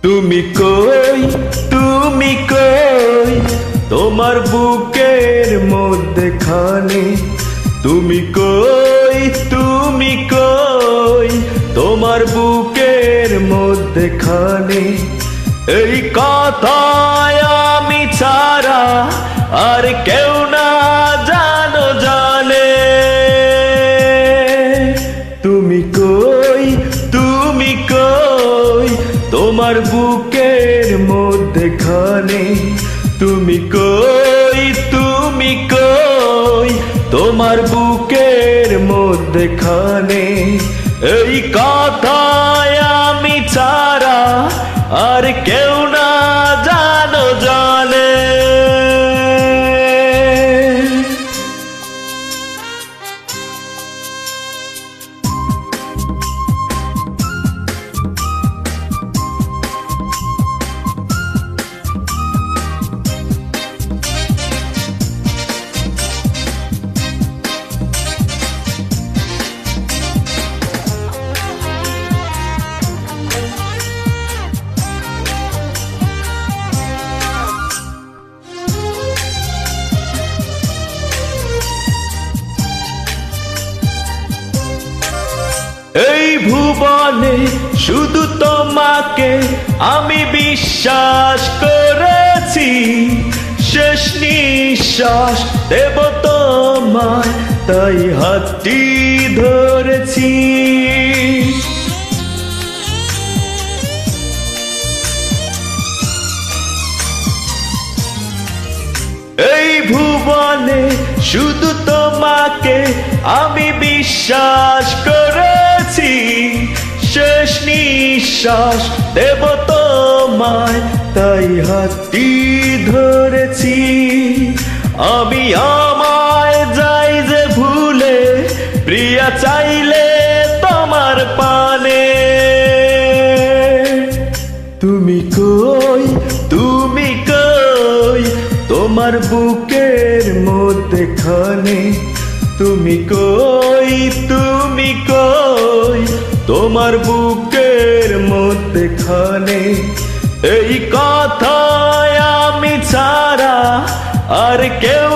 তুমি কই, তুমি কই, তোমার বুকের মধ্যেখানে। তুমি কই, তুমি কই, তোমার বুকের মধ্যেখানে। এই কথায় আমি ছাড়া আর কেউ না জানো জানে। তুমি কই, তুমি কই, তোমার বুকের মধ্যেখানে। তুমি কই, তুমি কই, তোমার বুকের মধ্যেখানে। এই কথায় আমি ছাড়া আর কেউ না জানো জানে। এই ভুবনে শুধু তোমাকে আমি বিশ্বাস করেছি। শেষ নিঃশ্বাস দেব তোমায়, তাই হাতটি ধরেছি। এই ভুবনে শুধু তোমাকে আমি বিশ্বাস করেছি। শেষ নিঃশ্বাস দেব তোমায়, তাই হাতটি ধরেছি। আমি আমায় যাই যে ভুলে, প্রিয়া চাইলে তোমার পানে। তুমি কই, তুমি কই, তোমার বুকের মধ্যেখানে। তুমি কই, তুমি কই, তোমার বুকের মধ্যেখানে। এই কথায় আমি ছাড়া আর কেউ